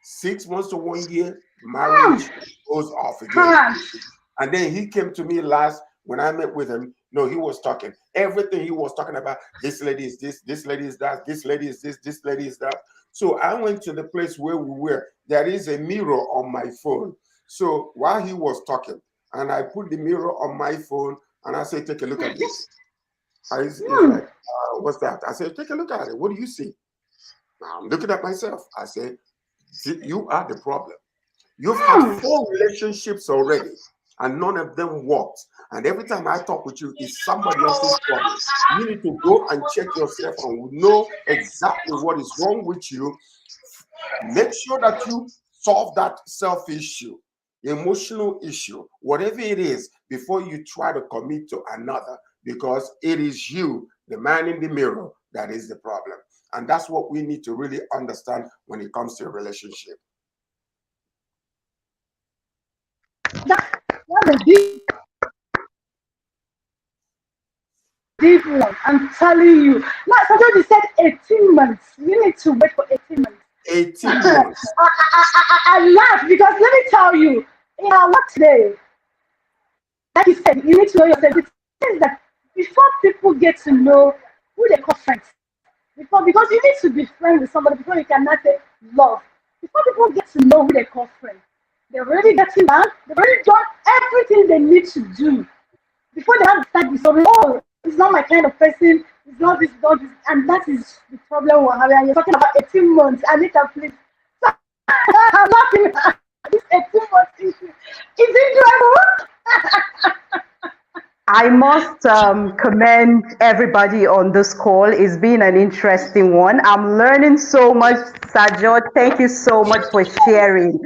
6 months to 1 year, marriage goes off again. And then he came to me last when I met with him. No, he was talking everything he was talking about. This lady is this lady is that, this lady is this lady is that. So I went to the place where we were. There is a mirror on my phone. So while he was talking, and I put the mirror on my phone, and I said, take a look at this. He's like, what's that? I said, take a look at it. What do you see? Now I'm looking at myself. I said, you are the problem. You've had 4 relationships already, and none of them worked. And every time I talk with you, it's somebody else's problem. You need to go and check yourself and know exactly what is wrong with you. Make sure that you solve that self issue, emotional issue, whatever it is, before you try to commit to another, because it is you, the man in the mirror, that is the problem. And that's what we need to really understand when it comes to a relationship. That's a deep one. I'm telling you. Now, somebody said 18 months. You need to wait for 18 months. 18 months. I laugh because let me tell you, in our work today, like you said, you need to know yourself. The thing is that before people get to know who they call friends, because you need to be friends with somebody before you can not say love. Before people get to know who they call friends, they're already getting done. They've already done everything they need to do before they have to start discovering. Oh, it's not my kind of person. It's not this, and that is the problem we're having. And you're talking about 18 months. Anita, please. So, I'm laughing at this 18 months issue. It's incredible. I must commend everybody on this call. It's been an interesting one. I'm learning so much, Sajo. Thank you so much for sharing.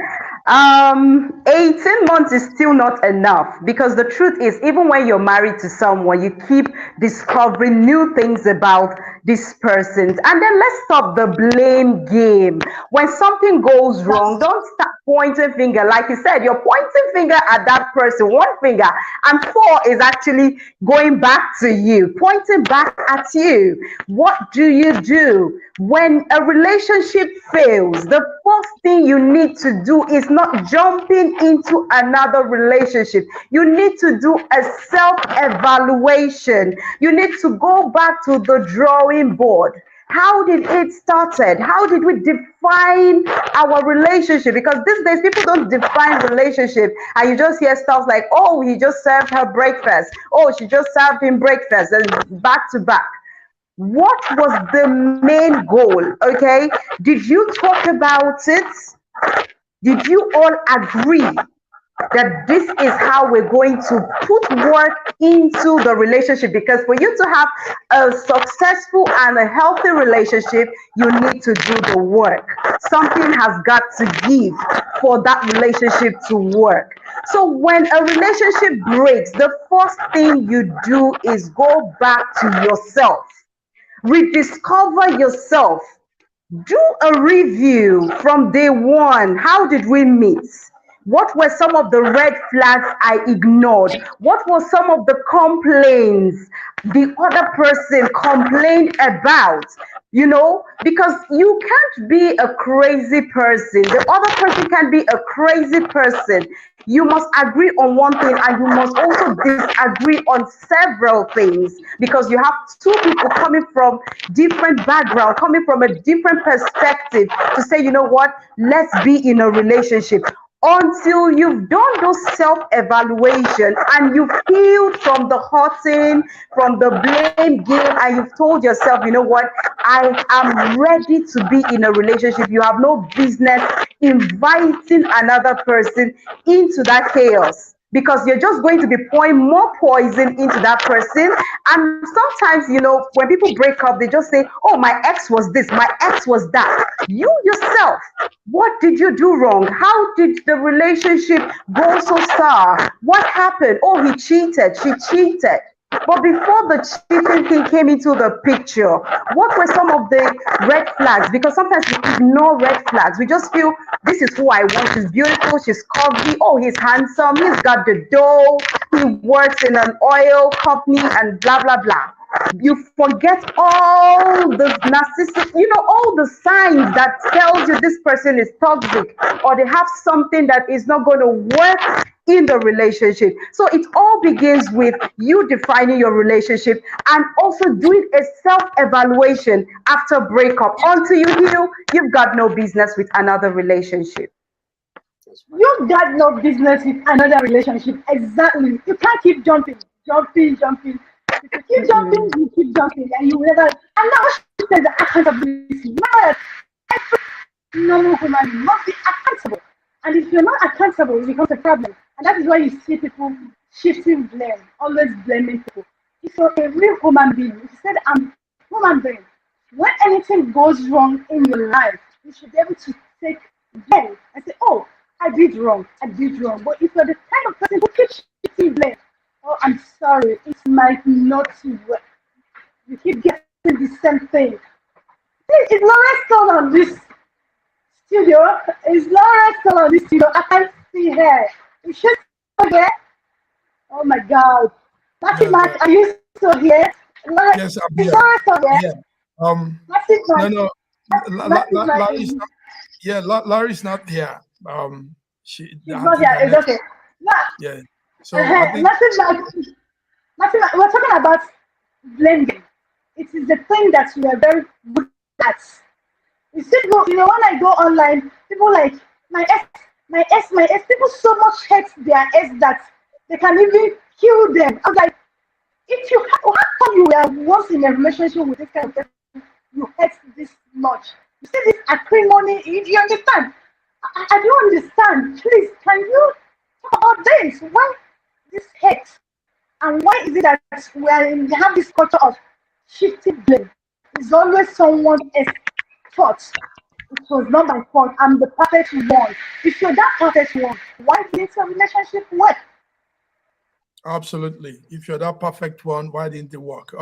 18 months is still not enough, because the truth is, even when you're married to someone, you keep discovering new things about this person. And then let's stop the blame game. When something goes wrong, don't start pointing finger. Like you said, you're pointing finger at that person, one finger, and 4 is actually going back to you, pointing back at you. What do you do when a relationship fails? The first thing you need to do is not jumping into another relationship. You need to do a self-evaluation. You need to go back to the drawing board. How did it started? How did we define our relationship? Because these days people don't define relationship, and you just hear stuff like, oh, he just served her breakfast. Oh, she just served him breakfast, and back to back. What was the main goal? Okay, did you talk about it? Did you all agree that this is how we're going to put work into the relationship? Because for you to have a successful and a healthy relationship, you need to do the work. Something has got to give for that relationship to work. So when a relationship breaks, the first thing you do is go back to yourself, rediscover yourself, do a review from day one. How did we meet? What were some of the red flags I ignored? What were some of the complaints the other person complained about? Because you can't be a crazy person. The other person can be a crazy person. You must agree on one thing and you must also disagree on several things, because you have two people coming from different background, coming from a different perspective to say, you know what, let's be in a relationship. Until you've done those self-evaluation and you've healed from the hurting, from the blame game, and you've told yourself, you know what, I am ready to be in a relationship. You have no business inviting another person into that chaos, because you're just going to be pouring more poison into that person. And sometimes, when people break up, they just say, oh, my ex was this, my ex was that. You yourself, what did you do wrong? How did the relationship go so sour? What happened? Oh, he cheated, she cheated. But before the cheating thing came into the picture, what were some of the red flags? Because sometimes we ignore red flags. We just feel, this is who I want. She's beautiful, she's curvy, oh, he's handsome, he's got the dough, he works in an oil company, and blah, blah, blah. You forget all the narcissistic, all the signs that tells you this person is toxic, or they have something that is not going to work in the relationship. So it all begins with you defining your relationship and also doing a self-evaluation after breakup. Until you heal, you've got no business with another relationship. You got no business with another relationship. Exactly. You can't keep jumping. If you keep jumping, you keep jumping, and you will never. And now she says accountability. Yes, every normal human being must be accountable. And if you're not accountable, it becomes a problem. And that is why you see people shifting blame, always blaming people. If you're a real human being, if you said, I'm a human being, when anything goes wrong in your life, you should be able to take blame and say, oh, I did wrong. But if you're the kind of person who keeps shifting blame, oh, I'm sorry, it might not work. You keep getting the same thing. Is Laura still on this studio? Is Laura still on this studio? I can't see her. Is she still here? Oh my God. Matthew Mark, are you still here? Laura, yes, I'm is here. Laura still here? Yeah. Matthew Mark. No. Larry's not, yeah, Larry's not here. She's not here. It's okay. Yeah. So I think Matthew Mark, we're talking about blending. It is the thing that we are very good at. You see, when I go online, people like my ex. People so much hate their ex that they can even kill them. I'm like, how come you were once in a relationship with this kind of person, you hate this much? You see this acrimony, you understand? I don't understand. Please, can you talk about this? Why this hate? And why is it that we have this culture of shifting blame? It's always someone else's fault. It was not my fault. I'm the perfect one. If you're that perfect one, why didn't your relationship work? absolutely. If you're that perfect one, why didn't it work?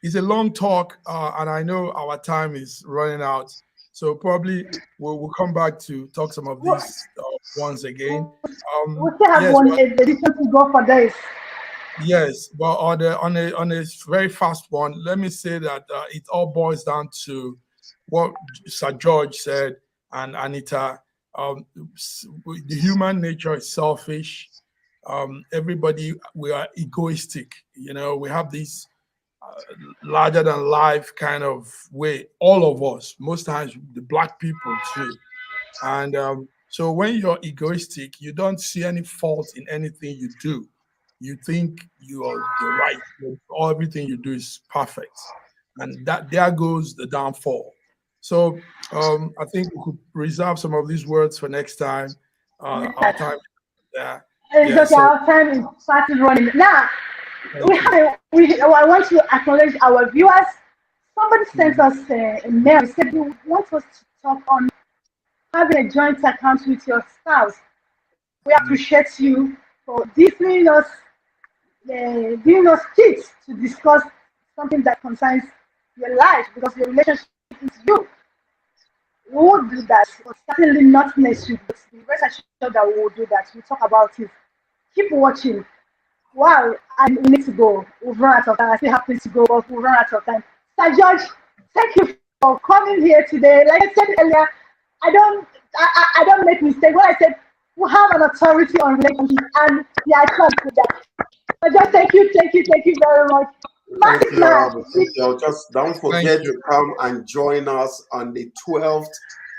It's a long talk, and I know our time is running out. So probably we'll come back to talk some of these once again. We still have Yes, one edition to go for this. yes, but on a very fast one, let me say that it all boils down to what Sir George said and Anita. The human nature is selfish. Everybody, we are egoistic. We have this larger than life kind of way. All of us, most times the black people too. And so when you're egoistic, you don't see any fault in anything you do. You think you are the right, all everything you do is perfect. And that there goes the downfall. So I think we could reserve some of these words for next time. Our time is there. It's Yeah, okay, so our time is fast running. Now, I want to acknowledge our viewers. Somebody sent us a mail. They said you want us to talk on having a joint account with your spouse. We appreciate you for giving us tips to discuss something that concerns your life, because your relationship is you. We will do that. But certainly not next week. But rest assured that we will do that. We'll talk about it. Keep watching. Wow, and we need to go. We've run out of time. I still have things to go, but we've run out of time. Sir George, thank you for coming here today. Like I said earlier, I don't make mistakes. When I said we have an authority on relationships, and yeah, I trust with that. But just thank you very much. Thank Massive you. man. Thank you. Just don't forget to come and join us on the 12th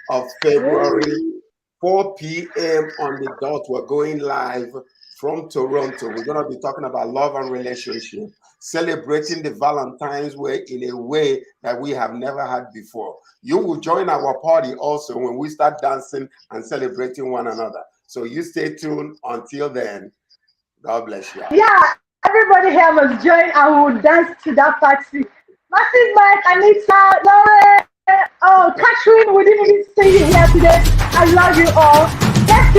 of February, 4 p.m. on the dot. We're going live from Toronto. We're going to be talking about love and relationship, celebrating the Valentine's Way in a way that we have never had before. You will join our party also when we start dancing and celebrating one another. So you stay tuned until then. God bless you. Yeah, everybody here must join and we'll dance to that party. Massive Mike, Anita, Lauren, oh, Catherine, we didn't even see you here today. I love you all. Let's